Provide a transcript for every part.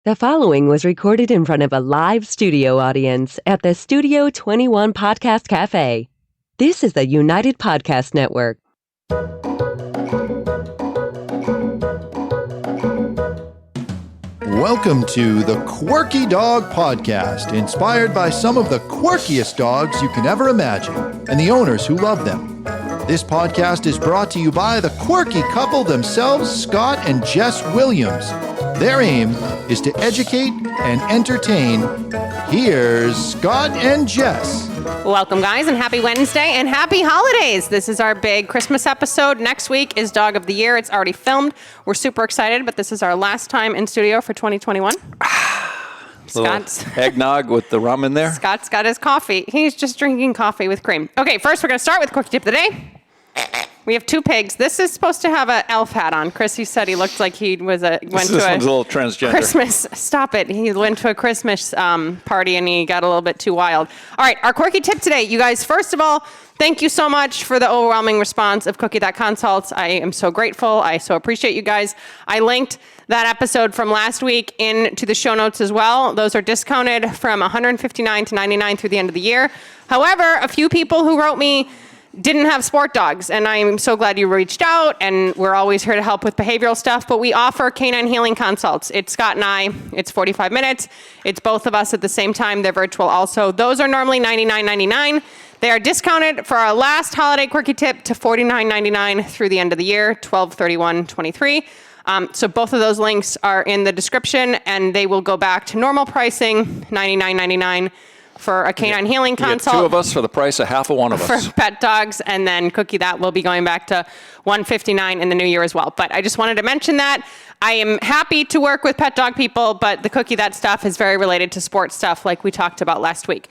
The following was recorded in front of a live studio audience at the Studio 21 Podcast Cafe. This is the United Podcast Network. Welcome to the Quirky Dog Podcast, inspired by some of the quirkiest dogs you can ever imagine and the owners who love them. This podcast is brought to you by the quirky couple themselves, Scott and Jess Williams. Their aim is to educate and entertain. Here's Scott and Jess. Welcome, guys, and happy Wednesday and happy holidays. This is our big Christmas episode. Next week is Dog of the Year. It's already filmed. We're super excited, but this is our last time in studio for 2021. Scott's eggnog with the rum in there. Scott's got his coffee. He's just drinking coffee with cream. Okay, first we're going to start with Quirky Tip of the Day. We have two pigs. This is supposed to have an elf hat on. Chrissy said he looked like he was went to one's a little transgender. Christmas. Stop it. He went to a Christmas party and he got a little bit too wild. All right, our quirky tip today. You guys, first of all, thank you so much for the overwhelming response of Cookie That Consults. I am so grateful. I so appreciate you guys. I linked that episode from last week into the show notes as well. Those are discounted from $159 to $99 through the end of the year. However, a few people who wrote me didn't have sport dogs, and I'm so glad you reached out, and we're always here to help with behavioral stuff, but we offer canine healing consults. It's Scott and I. It's 45 minutes. It's both of us at the same time. They're virtual also. Those are normally $99.99. They are discounted for our last holiday quirky tip to $49.99 through the end of the year, 12/31/23. So both of those links are in the description, and they will go back to normal pricing, $99.99 for a canine healing consult. Two of us for the price of half of one of us. For pet dogs, and then Cookie That will be going back to $159 in the new year as well. But I just wanted to mention that. I am happy to work with pet dog people, but the Cookie That stuff is very related to sports stuff like we talked about last week.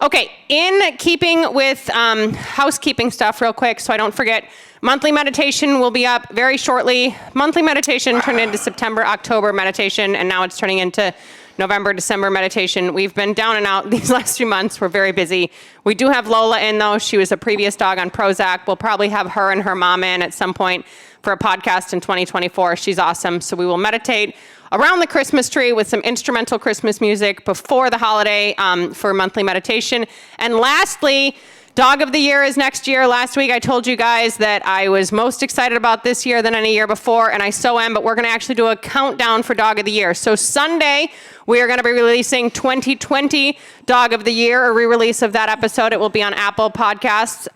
Okay, in keeping with housekeeping stuff real quick, so I don't forget, monthly meditation will be up very shortly. Monthly meditation turned into September, October meditation, and now it's turning into November, December meditation. We've been down and out these last few months. We're very busy. We do have Lola in, though. She was a previous dog on Prozac. We'll probably have her and her mom in at some point for a podcast in 2024. She's awesome. So we will meditate around the Christmas tree with some instrumental Christmas music before the holiday for monthly meditation. And lastly, Dog of the Year is next year. Last week I told you guys that I was most excited about this year than any year before, and I so am, but we're going to actually do a countdown for Dog of the Year. So Sunday, we are going to be releasing 2020 Dog of the Year, a re-release of that episode. It will be on Apple Podcasts.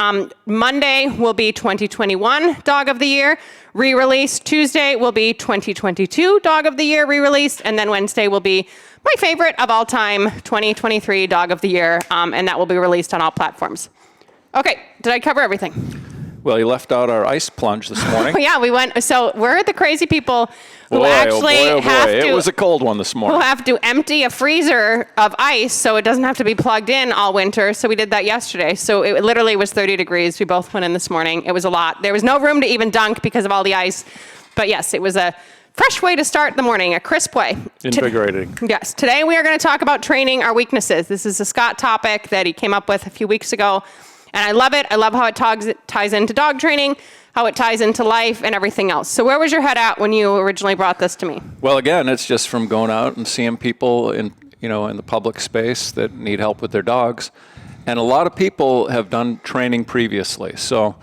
Monday will be 2021 Dog of the Year re-release. Tuesday will be 2022 Dog of the Year re-released, and then Wednesday will be my favorite of all time, 2023 Dog of the Year, and that will be released on all platforms. Okay, did I cover everything? Well, you left out our ice plunge this morning. Yeah, we went. So we're the crazy people who have to. It was a cold one this morning. Who have to empty a freezer of ice so it doesn't have to be plugged in all winter. So we did that yesterday. So it literally was 30 degrees. We both went in this morning. It was a lot. There was no room to even dunk because of all the ice. But yes, it was a fresh way to start the morning, a crisp way. Invigorating. Yes. Today we are going to talk about training our weaknesses. This is a Scott topic that he came up with a few weeks ago. And I love it. I love how it ties into dog training, how it ties into life and everything else. So where was your head at when you originally brought this to me? Well, again, it's just from going out and seeing people in the public space that need help with their dogs. And a lot of people have done training previously. So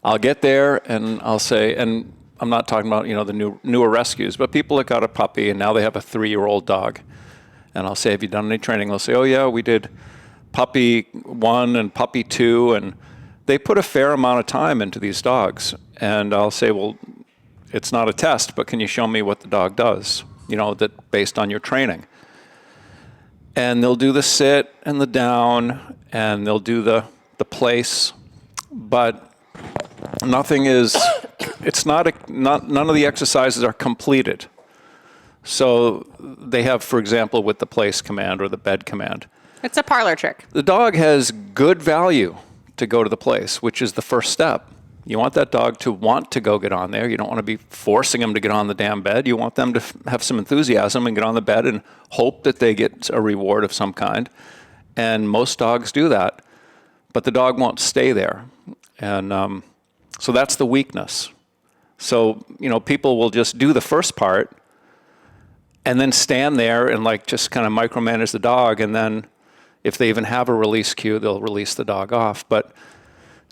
I'll get there and I'll say, and I'm not talking about, the newer rescues, but people that got a puppy and now they have a 3-year-old dog. And I'll say, have you done any training? They'll say, oh yeah, we did puppy 1 and puppy 2, and they put a fair amount of time into these dogs. And I'll say, well, it's not a test, but can you show me what the dog does, that based on your training? And they'll do the sit and the down, and they'll do the place, but nothing is, none of the exercises are completed. So they have, for example, with the place command or the bed command, it's a parlor trick. the dog has good value to go to the place, which is the first step. You want that dog to want to go get on there. You don't want to be forcing them to get on the damn bed. You want them to have some enthusiasm and get on the bed and hope that they get a reward of some kind. And most dogs do that, but the dog won't stay there. And so that's the weakness. So, people will just do the first part and then stand there and like just kind of micromanage the dog. And then if they even have a release cue, they'll release the dog off. But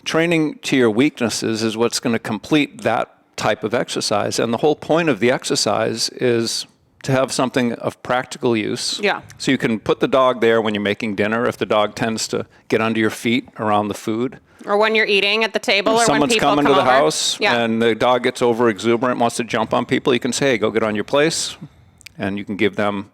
training to your weaknesses is what's going to complete that type of exercise. And the whole point of the exercise is to have something of practical use. Yeah. So you can put the dog there when you're making dinner if the dog tends to get under your feet around the food. Or when you're eating at the table, or Someone's when people coming come to the over. house Yeah. and the dog gets over exuberant, wants to jump on people, you can say, hey, go get on your place. And you can give them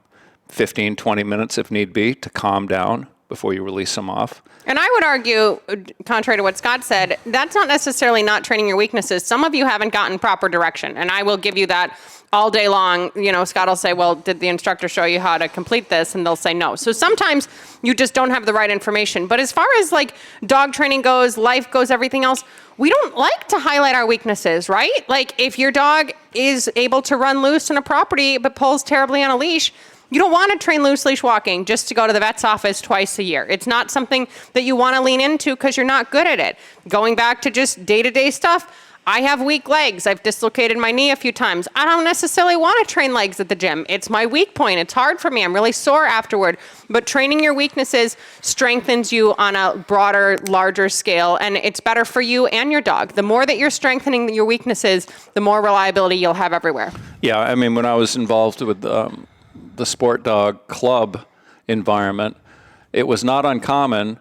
15, 20 minutes if need be to calm down before you release them off. And I would argue, contrary to what Scott said, that's not necessarily not training your weaknesses. Some of you haven't gotten proper direction, and I will give you that all day long. You know, Scott will say, well, did the instructor show you how to complete this? And they'll say no. So sometimes you just don't have the right information. But as far as like dog training goes, life goes, everything else, we don't like to highlight our weaknesses, right? Like if your dog is able to run loose in a property but pulls terribly on a leash, you don't want to train loose leash walking just to go to the vet's office twice a year. It's not something that you want to lean into because you're not good at it. Going back to just day-to-day stuff, I have weak legs. I've dislocated my knee a few times. I don't necessarily want to train legs at the gym. It's my weak point. It's hard for me. I'm really sore afterward. But training your weaknesses strengthens you on a broader, larger scale, and it's better for you and your dog. The more that you're strengthening your weaknesses, the more reliability you'll have everywhere. Yeah, I mean, when I was involved with the sport dog club environment, it was not uncommon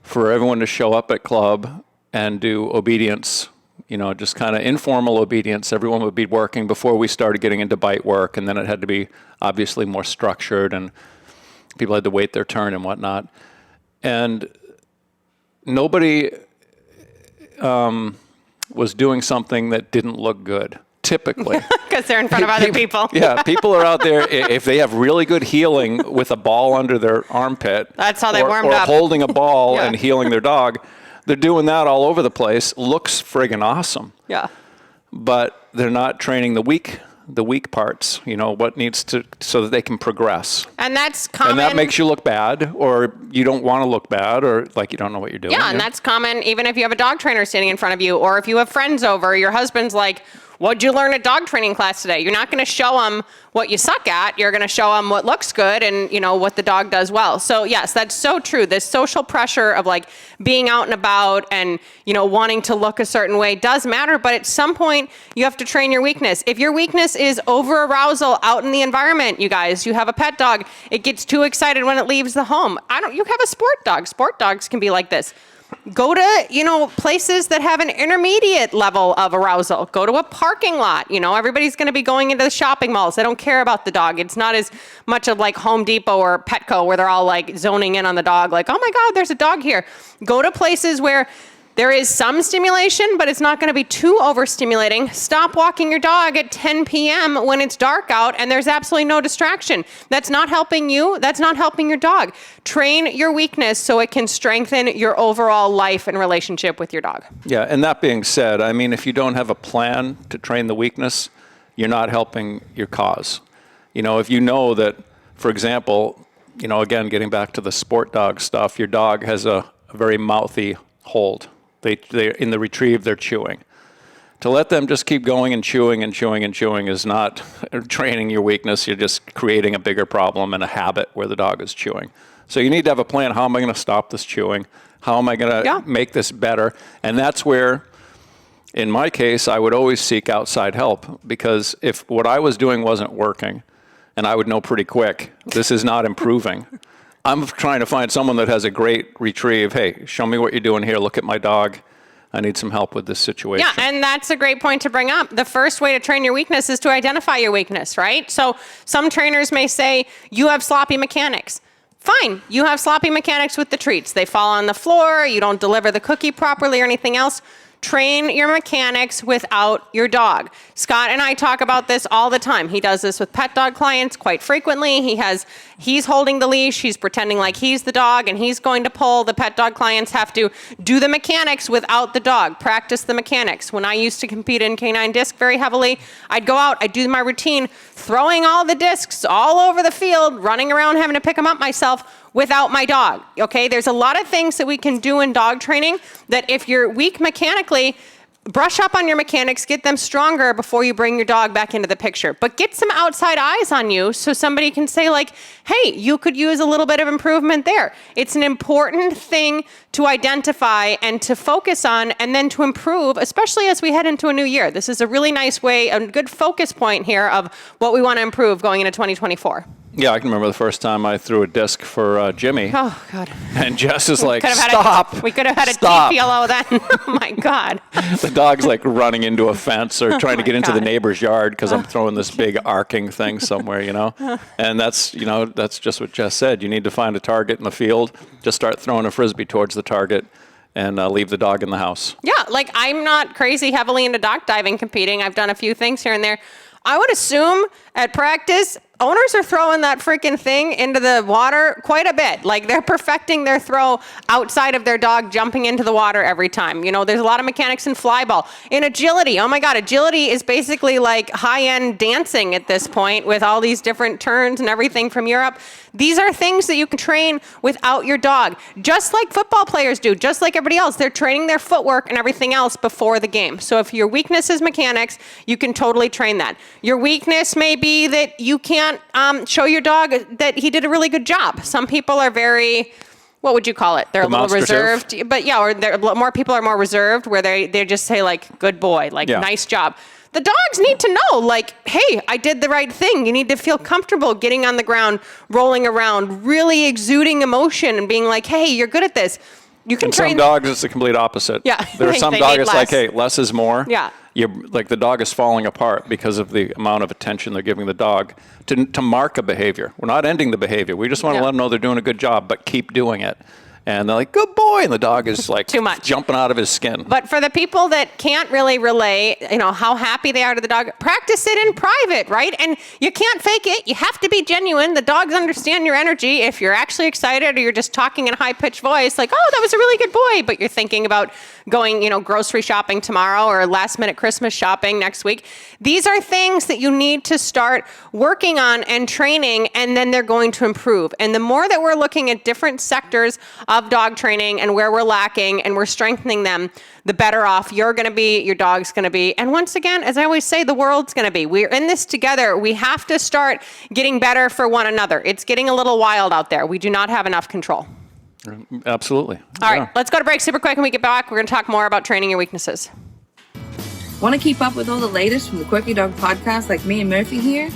for everyone to show up at club and do obedience, you know, just kind of informal obedience. Everyone would be working before we started getting into bite work, and then it had to be obviously more structured, and people had to wait their turn and whatnot. And nobody was doing something that didn't look good. Typically. Because they're in front of other people. Yeah, people are out there, if they have really good healing with a ball under their armpit. That's how they warmed or up. holding a ball Yeah. and healing their dog. They're doing that all over the place. Looks friggin' awesome. Yeah. But they're not training the weak parts, you know, what needs to, so that they can progress. And that's common. And that makes you look bad, or you don't want to look bad, or like you don't know what you're doing. Yeah, and that's common even if you have a dog trainer standing in front of you, or if you have friends over, your husband's like, what'd you learn at dog training class today? You're not going to show them what you suck at. You're going to show them what looks good and, you know, what the dog does well. So yes, that's so true. This social pressure of like being out and about and, you know, wanting to look a certain way does matter. But at some point you have to train your weakness. If your weakness is over arousal out in the environment, you guys, you have a pet dog, it gets too excited when it leaves the home. You have a sport dog. Sport dogs can be like this. Go to, you know, places that have an intermediate level of arousal. Go to a parking lot. You know, everybody's going to be going into the shopping malls. They don't care about the dog. It's not as much of like Home Depot or Petco where they're all like zoning in on the dog. Like, oh my God, there's a dog here. Go to places where there is some stimulation, but it's not going to be too overstimulating. Stop walking your dog at 10 p.m. when it's dark out and there's absolutely no distraction. That's not helping you. That's not helping your dog. Train your weakness so it can strengthen your overall life and relationship with your dog. Yeah, and that being said, I mean, if you don't have a plan to train the weakness, you're not helping your cause. You know, if you know that, for example, you know, again, getting back to the sport dog stuff, your dog has a very mouthy hold. They in the retrieve, they're chewing. To let them just keep going and chewing and chewing and chewing is not training your weakness. You're just creating a bigger problem and a habit where the dog is chewing. So you need to have a plan. How am I going to stop this chewing? How am I going to make this better? And that's where, in my case, I would always seek outside help, because if what I was doing wasn't working, and I would know pretty quick, this is not improving. I'm trying to find someone that has a great retrieve. Hey, show me what you're doing here. Look at my dog. I need some help with this situation. Yeah, and that's a great point to bring up. The first way to train your weakness is to identify your weakness, right? So some trainers may say, you have sloppy mechanics. Fine, you have sloppy mechanics with the treats. They fall on the floor, you don't deliver the cookie properly or anything else. Train your mechanics without your dog. Scott and I talk about this all the time. He does this with pet dog clients quite frequently. He's holding the leash, he's pretending like he's the dog, and he's going to pull. The pet dog clients have to do the mechanics without the dog, practice the mechanics. When I used to compete in canine disc very heavily, I'd go out, I'd do my routine, throwing all the discs all over the field, running around having to pick them up myself without my dog, okay? There's a lot of things that we can do in dog training that if you're weak mechanically, brush up on your mechanics, get them stronger before you bring your dog back into the picture. But get some outside eyes on you so somebody can say like, hey, you could use a little bit of improvement there. It's an important thing to identify and to focus on and then to improve, especially as we head into a new year. This is a really nice way, a good focus point here of what we want to improve going into 2024. Yeah, I can remember the first time I threw a disc for Jimmy. Oh, God. And Jess is like, stop. We could have had a stop. TPLO then. Oh, my God. The dog's like running into a fence or trying to get into the God. neighbor's yard because I'm throwing this big arcing thing somewhere, And that's just what Jess said. You need to find a target in the field, just start throwing a Frisbee towards the target, and leave the dog in the house. Yeah, like I'm not crazy heavily into dock diving competing. I've done a few things here and there. I would assume at practice, owners are throwing that freaking thing into the water quite a bit. Like they're perfecting their throw outside of their dog jumping into the water every time. There's a lot of mechanics in fly ball. In agility, oh my God, agility is basically like high-end dancing at this point with all these different turns and everything from Europe. These are things that you can train without your dog, just like football players do, just like everybody else. They're training their footwork and everything else before the game. So if your weakness is mechanics, you can totally train that. Your weakness may be that you can't show your dog that he did a really good job. Some people are very, what would you call it? They're a little reserved, but yeah, or more people are more reserved where they just say like, good boy, like nice job. The dogs need to know, like, hey, I did the right thing. You need to feel comfortable getting on the ground, rolling around, really exuding emotion and being like, hey, you're good at this. You can train. Some dogs, it's the complete opposite. Yeah. There are some dogs, it's like, less. hey, less is more. Yeah. Like the dog is falling apart because of the amount of attention they're giving the dog to mark a behavior. We're not ending the behavior. We just want to let them know they're doing a good job, but keep doing it. And they're like, good boy. And the dog is like Too much. jumping out of his skin. But for the people that can't really relay, how happy they are to the dog, practice it in private, right? And you can't fake it. You have to be genuine. The dogs understand your energy. If you're actually excited or you're just talking in a high-pitched voice, like, oh, that was a really good boy, but you're thinking about going, grocery shopping tomorrow or last-minute Christmas shopping next week. These are things that you need to start working on and training, and then they're going to improve. And the more that we're looking at different sectors of dog training and where we're lacking and we're strengthening them, the better off you're going to be, your dog's going to be. And once again, as I always say, the world's going to be. We're in this together. We have to start getting better for one another. It's getting a little wild out there. We do not have enough control. Absolutely. All right, let's go to break super quick. When we get back, we're going to talk more about training your weaknesses. Want to keep up with all the latest from the Quirky Dog podcast like me and Murphy here?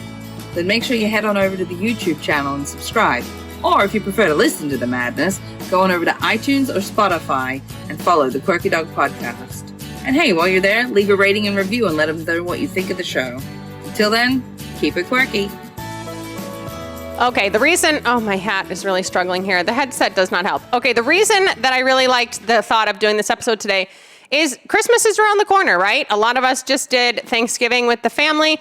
Then make sure you head on over to the YouTube channel and subscribe. Or if you prefer to listen to the madness, go on over to iTunes or Spotify and follow the Quirky Dog podcast. And hey, while you're there, leave a rating and review and let them know what you think of the show. Until then, keep it quirky. Okay, the reason, my hat is really struggling here. The headset does not help. Okay, the reason that I really liked the thought of doing this episode today is Christmas is around the corner, right? A lot of us just did Thanksgiving with the family,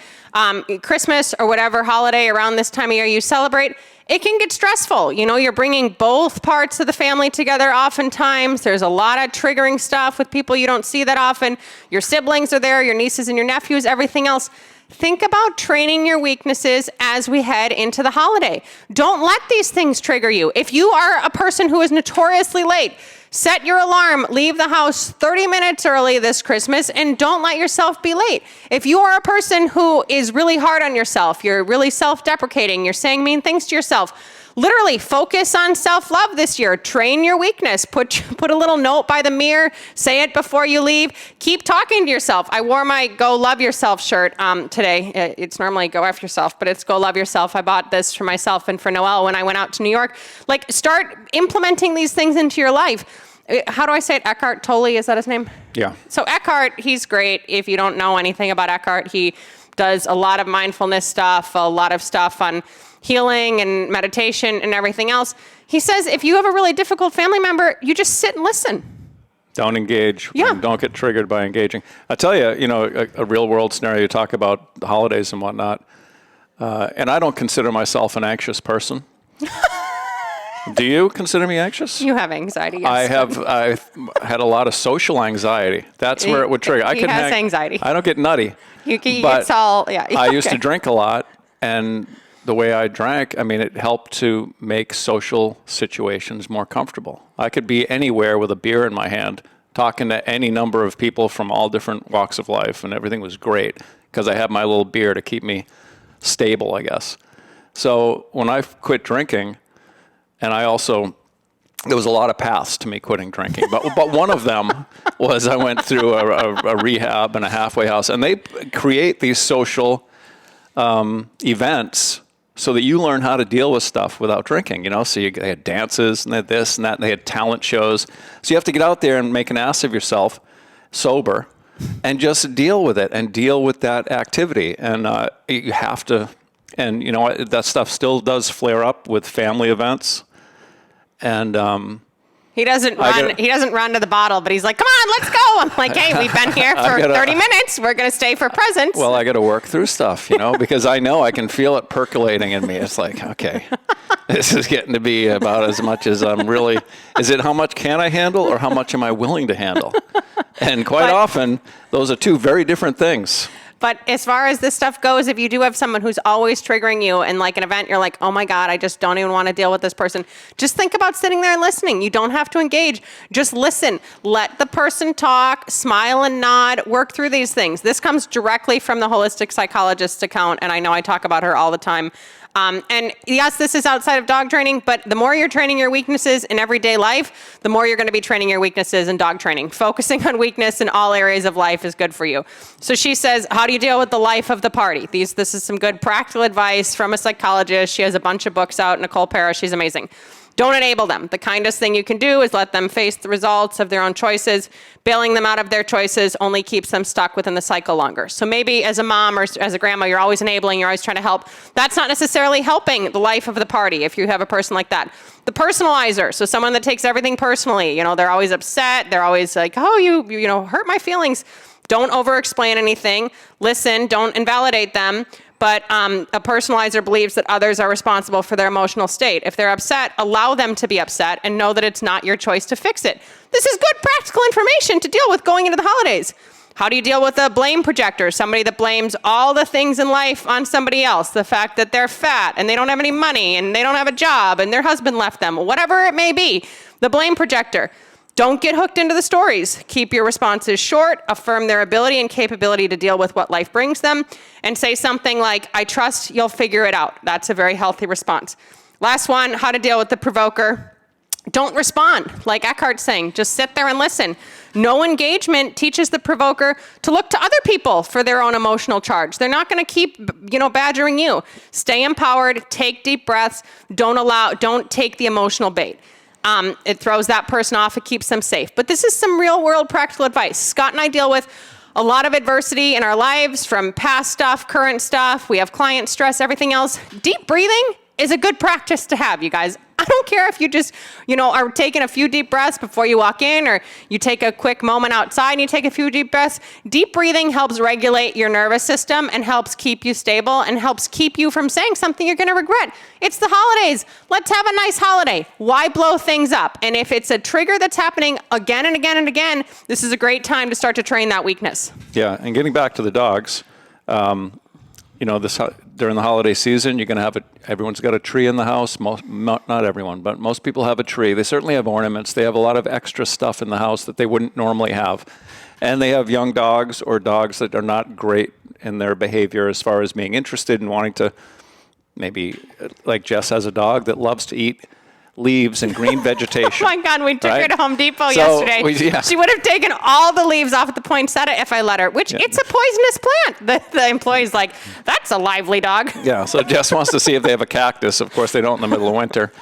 Christmas or whatever holiday around this time of year you celebrate. It can get stressful. You're bringing both parts of the family together oftentimes. There's a lot of triggering stuff with people you don't see that often. Your siblings are there, your nieces and your nephews, everything else. Think about training your weaknesses as we head into the holiday. Don't let these things trigger you. If you are a person who is notoriously late, set your alarm, leave the house 30 minutes early this Christmas, and don't let yourself be late. If you are a person who is really hard on yourself, you're really self-deprecating, you're saying mean things to yourself, literally focus on self-love this year. Train your weakness. Put a little note by the mirror. Say it before you leave. Keep talking to yourself. I wore my Go Love Yourself shirt today. It's normally Go F Yourself, but it's Go Love Yourself. I bought this for myself and for Noelle when I went out to New York. Like, start implementing these things into your life. How do I say it? Eckhart Tolle, is that his name? Yeah. So Eckhart, he's great. If you don't know anything about Eckhart, he does a lot of mindfulness stuff, a lot of stuff on healing and meditation and everything else. He says if you have a really difficult family member, you just sit and listen. Don't engage. Yeah. Don't get triggered by engaging. I tell you, a real world scenario, you talk about the holidays and whatnot, and I don't consider myself an anxious person. Do you consider me anxious? You have anxiety, yes. I've had a lot of social anxiety. That's where it would trigger. He has anxiety. I don't get nutty. It's all, yeah. I used to drink a lot, and the way I drank, it helped to make social situations more comfortable. I could be anywhere with a beer in my hand, talking to any number of people from all different walks of life, and everything was great because I had my little beer to keep me stable, I guess. So when I quit drinking, and there was a lot of paths to me quitting drinking, but one of them was I went through a rehab and a halfway house, and they create these social events so that you learn how to deal with stuff without drinking, So they had dances and they had this and that, and they had talent shows. So you have to get out there and make an ass of yourself, sober, and just deal with it and deal with that activity. And you have to, and that stuff still does flare up with family events. And he doesn't run to the bottle, but he's like, come on, let's go. I'm like, hey, we've been here for 30 minutes. We're going to stay for presents. Well, I got to work through stuff, because I know I can feel it percolating in me. It's like, okay, this is getting to be about as much as I'm really, is it how much can I handle or how much am I willing to handle? And quite often, those are two very different things. But as far as this stuff goes, if you do have someone who's always triggering you in like an event, you're like, oh my God, I just don't even want to deal with this person. Just think about sitting there and listening. You don't have to engage. Just listen. Let the person talk, smile and nod, work through these things. This comes directly from the holistic psychologist's account, and I know I talk about her all the time. And yes, this is outside of dog training, but the more you're training your weaknesses in everyday life, the more you're going to be training your weaknesses in dog training. Focusing on weakness in all areas of life is good for you. So she says, how do you deal with the life of the party? This is some good practical advice from a psychologist. She has a bunch of books out. Nicole Parra, she's amazing. Don't enable them. The kindest thing you can do is let them face the results of their own choices. Bailing them out of their choices only keeps them stuck within the cycle longer. So maybe as a mom or as a grandma, you're always enabling, you're always trying to help. That's not necessarily helping the life of the party if you have a person like that. The personalizer, so someone that takes everything personally. They're always upset. They're always like, oh, you hurt my feelings. Don't over-explain anything. Listen, don't invalidate them. But a personalizer believes that others are responsible for their emotional state. If they're upset, allow them to be upset and know that it's not your choice to fix it. This is good practical information to deal with going into the holidays. How do you deal with a blame projector? Somebody that blames all the things in life on somebody else. The fact that they're fat and they don't have any money and they don't have a job and their husband left them, whatever it may be. The blame projector. Don't get hooked into the stories. Keep your responses short, affirm their ability and capability to deal with what life brings them, and say something like, I trust you'll figure it out. That's a very healthy response. Last one, how to deal with the provoker. Don't respond. Like Eckhart's saying, just sit there and listen. No engagement teaches the provoker to look to other people for their own emotional charge. They're not going to keep, badgering you. Stay empowered, take deep breaths, don't take the emotional bait. It throws that person off. It keeps them safe. But this is some real world practical advice. Scott and I deal with a lot of adversity in our lives, from past stuff, current stuff. We have client stress, everything else. Deep breathing is a good practice to have, you guys. I don't care if you just, are taking a few deep breaths before you walk in, or you take a quick moment outside and you take a few deep breaths. Deep breathing helps regulate your nervous system and helps keep you stable and helps keep you from saying something you're going to regret. It's the holidays. Let's have a nice holiday. Why blow things up? And if it's a trigger that's happening again and again and again, this is a great time to start to train that weakness. Yeah, and getting back to the dogs, during the holiday season, you're going to have everyone's got a tree in the house. Not everyone, but most people have a tree. They certainly have ornaments. They have a lot of extra stuff in the house that they wouldn't normally have. And they have young dogs or dogs that are not great in their behavior as far as being interested in wanting to, maybe like Jess has a dog that loves to eat leaves and green vegetation. Oh my God, we took her to Home Depot yesterday. She would have taken all the leaves off the poinsettia if I let her, which it's a poisonous plant. The employee's like, that's a lively dog. Yeah, so Jess wants to see if they have a cactus. Of course, they don't in the middle of winter.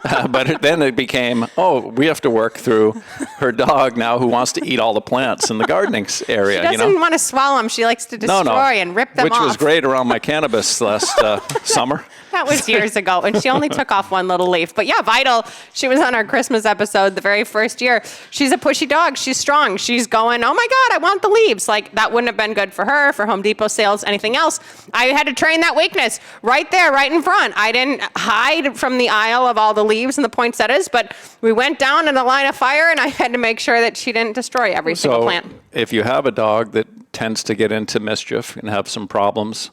But then it became, we have to work through her dog now who wants to eat all the plants in the gardening area. She doesn't want to swallow them. She likes to destroy and rip them off. Which was great around my cannabis last summer. That was years ago, and she only took off one little leaf. But yeah, Vital, she was on our Christmas episode the very first year. She's a pushy dog. She's strong. She's going, oh my God, I want the leaves. Like, that wouldn't have been good for her, for Home Depot sales, anything else. I had to train that weakness right there, right in front. I didn't hide from the aisle of all the leaves and the poinsettias, but we went down in a line of fire, and I had to make sure that she didn't destroy every single plant. If you have a dog that tends to get into mischief and have some problems,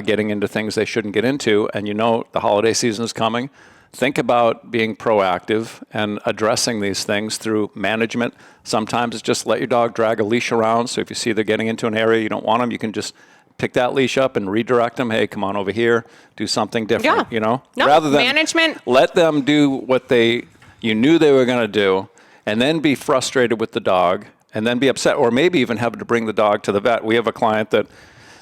getting into things they shouldn't get into, and the holiday season is coming, think about being proactive and addressing these things through management. Sometimes it's just let your dog drag a leash around. So if you see they're getting into an area you don't want them, you can just pick that leash up and redirect them. Hey, come on over here, do something different, No, rather than management. Let them do what you knew they were going to do, and then be frustrated with the dog, and then be upset, or maybe even have to bring the dog to the vet. We have a client that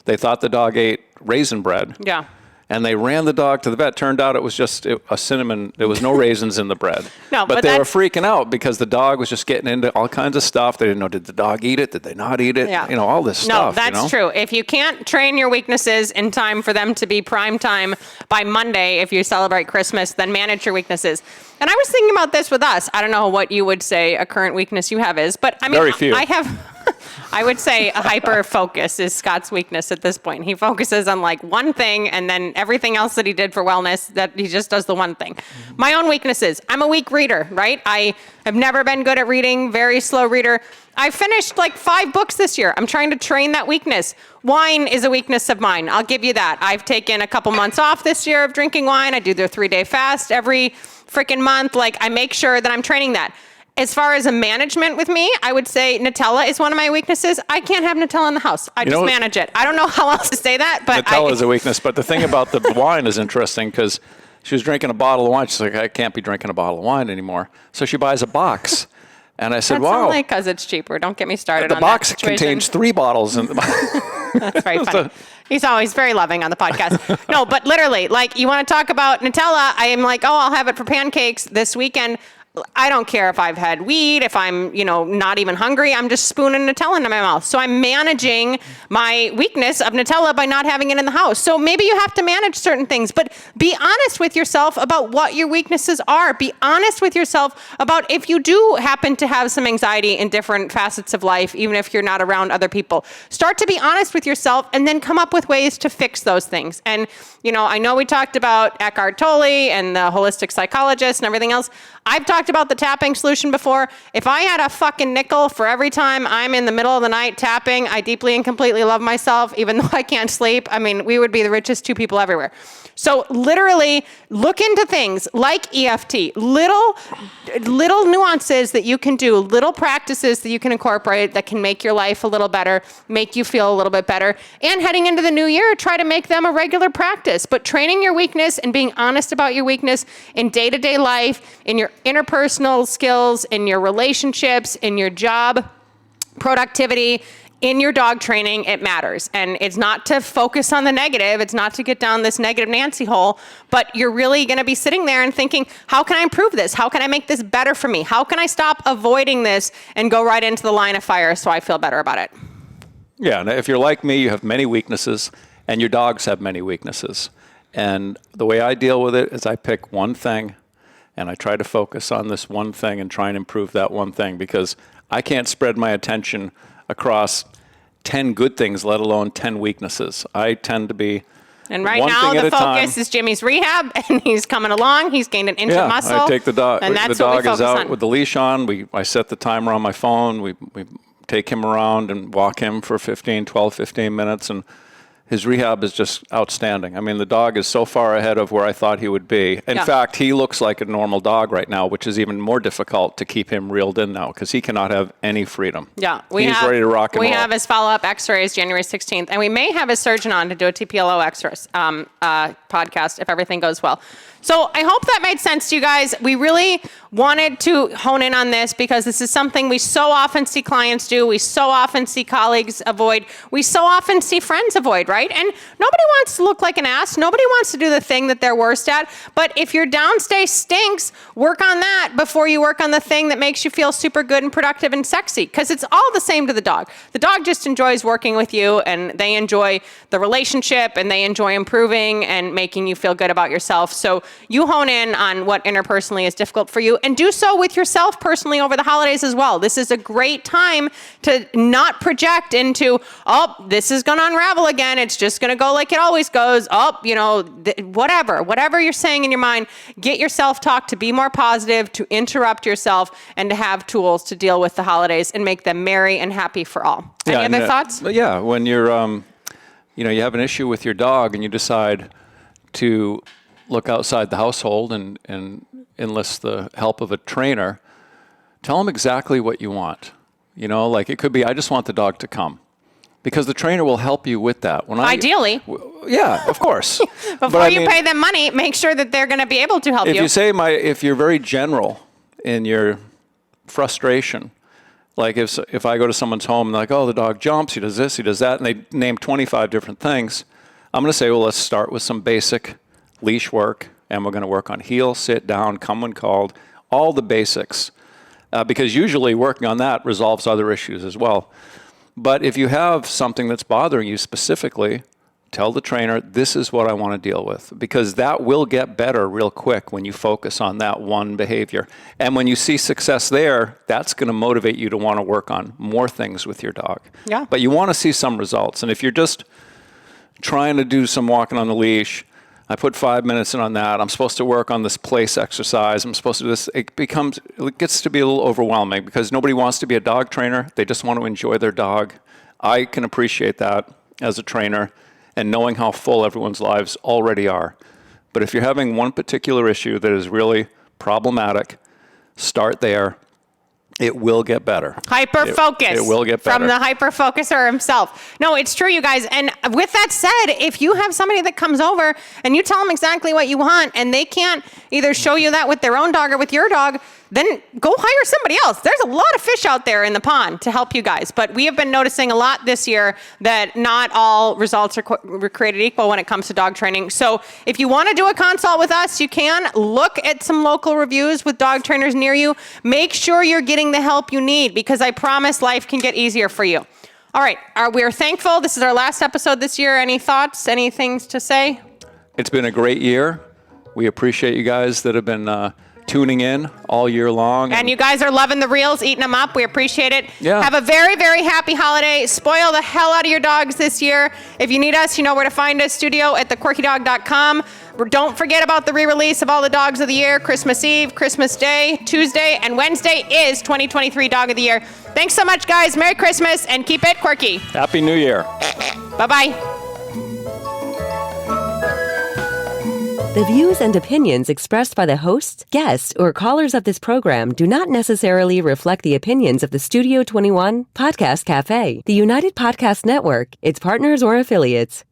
they thought the dog ate raisin bread. Yeah. And they ran the dog to the vet. Turned out it was just a cinnamon. There was no raisins in the bread. No, but they were freaking out because the dog was just getting into all kinds of stuff. They didn't know, did the dog eat it? Did they not eat it? Yeah. All this stuff. No, that's true. If you can't train your weaknesses in time for them to be prime time by Monday, if you celebrate Christmas, then manage your weaknesses. And I was thinking about this with us. I don't know what you would say a current weakness you have is, but I mean, Very few. I would say a hyper focus is Scott's weakness at this point. He focuses on like one thing, and then everything else that he did for wellness, that he just does the one thing. My own weaknesses. I'm a weak reader, right? I have never been good at reading, very slow reader. I finished like 5 books this year. I'm trying to train that weakness. Wine is a weakness of mine. I'll give you that. I've taken a couple months off this year of drinking wine. I do the 3-day fast every freaking month. Like, I make sure that I'm training that. As far as a management with me, I would say Nutella is one of my weaknesses. I can't have Nutella in the house. I just manage it. I don't know how else to say that, but Nutella is a weakness. But the thing about the wine is interesting because she was drinking a bottle of wine. She's like, I can't be drinking a bottle of wine anymore. So she buys a box. And I said, that's wow. only because it's cheaper. Don't get me started the on box that situation. contains 3 bottles. In the That's very funny. He's always very loving on the podcast. No, but literally, like, you want to talk about Nutella, I am like, I'll have it for pancakes this weekend. I don't care if I've had weed, if I'm, not even hungry, I'm just spooning Nutella into my mouth. So I'm managing my weakness of Nutella by not having it in the house. So maybe you have to manage certain things, but be honest with yourself about what your weaknesses are. Be honest with yourself about if you do happen to have some anxiety in different facets of life, even if you're not around other people. Start to be honest with yourself and then come up with ways to fix those things. And, I know we talked about Eckhart Tolle and the holistic psychologist and everything else. I've talked about the tapping solution before. If I had a fucking nickel for every time I'm in the middle of the night tapping, I deeply and completely love myself, even though I can't sleep. I mean, we would be the richest 2 people everywhere. So literally look into things like EFT, little nuances that you can do, little practices that you can incorporate that can make your life a little better, make you feel a little bit better. And heading into the new year, try to make them a regular practice. But training your weakness and being honest about your weakness in day-to-day life, in your interpersonal skills, in your relationships, in your job, productivity, in your dog training, it matters. And it's not to focus on the negative. It's not to get down this negative Nancy hole, but you're really going to be sitting there and thinking, how can I improve this? How can I make this better for me? How can I stop avoiding this and go right into the line of fire so I feel better about it? Yeah, and if you're like me, you have many weaknesses, and your dogs have many weaknesses. And the way I deal with it is I pick one thing, and I try to focus on this one thing and try and improve that one thing, because I can't spread my attention across 10 good things, let alone 10 weaknesses. I tend to be And right one now thing at the a time. focus is Jimmy's rehab, and he's coming along. He's gained an inch of muscle. I take the dog. And that's the what we dog is focus out on. with the leash on. I set the timer on my phone. We take him around and walk him for 15 minutes, and his rehab is just outstanding. I mean, the dog is so far ahead of where I thought he would be. In fact, he looks like a normal dog right now, which is even more difficult to keep him reeled in now because he cannot have any freedom. Yeah, he's ready to rock and roll. We have his follow-up X-rays January 16th, and we may have his surgeon on to do a TPLO X-rays podcast if everything goes well. So I hope that made sense to you guys. We really wanted to hone in on this because this is something we so often see clients do. We so often see colleagues avoid. We so often see friends avoid, right? And nobody wants to look like an ass. Nobody wants to do the thing that they're worst at. But if your downstay stinks, work on that before you work on the thing that makes you feel super good and productive and sexy. Because it's all the same to the dog. The dog just enjoys working with you, and they enjoy the relationship, and they enjoy improving and making you feel good about yourself. So you hone in on what interpersonally is difficult for you, and do so with yourself personally over the holidays as well. This is a great time to not project into, this is going to unravel again. It's just going to go like it always goes. Whatever you're saying in your mind, get your self-talk to be more positive, to interrupt yourself, and to have tools to deal with the holidays and make them merry and happy for all. Any other thoughts? Yeah, when you're, you have an issue with your dog and you decide to look outside the household and enlist the help of a trainer, tell them exactly what you want. You know, like it could be, I just want the dog to come. Because the trainer will help you with that. Ideally. Yeah, of course. Before you pay them money, make sure that they're going to be able to help you. If you're very general in your frustration, like if I go to someone's home and they're like, oh, the dog jumps, he does this, he does that, and they name 25 different things, I'm going to say, well, let's start with some basic leash work, and we're going to work on heel, sit down, come when called, all the basics. Because usually working on that resolves other issues as well. But if you have something that's bothering you specifically, tell the trainer, this is what I want to deal with. Because that will get better real quick when you focus on that one behavior. And when you see success there, that's going to motivate you to want to work on more things with your dog. Yeah. But you want to see some results. And if you're just trying to do some walking on the leash, I put 5 minutes in on that. I'm supposed to work on this place exercise. I'm supposed to do this. It gets to be a little overwhelming because nobody wants to be a dog trainer. They just want to enjoy their dog. I can appreciate that as a trainer and knowing how full everyone's lives already are. But if you're having one particular issue that is really problematic, start there. It will get better. Hyper-focus. It will get better. From the hyper-focuser himself. No, it's true, you guys. And with that said, if you have somebody that comes over and you tell them exactly what you want and they can't either show you that with their own dog or with your dog, then go hire somebody else. There's a lot of fish out there in the pond to help you guys. But we have been noticing a lot this year that not all results are created equal when it comes to dog training. So if you want to do a consult with us, you can. Look at some local reviews with dog trainers near you. Make sure you're getting the help you need because I promise life can get easier for you. All right. We're thankful. This is our last episode this year. Any thoughts? Any things to say? It's been a great year. We appreciate you guys that have been tuning in all year long. And you guys are loving the reels, eating them up. We appreciate it. Yeah. Have a very, very happy holiday. Spoil the hell out of your dogs this year. If you need us, you know where to find us. Studio at thequirkydog.com. Don't forget about the re-release of all the dogs of the year. Christmas Eve, Christmas Day, Tuesday, and Wednesday is 2023 Dog of the Year. Thanks so much, guys. Merry Christmas, and keep it quirky. Happy New Year. Bye-bye. The views and opinions expressed by the hosts, guests, or callers of this program do not necessarily reflect the opinions of the Studio 21 Podcast Cafe, the United Podcast Network, its partners, or affiliates.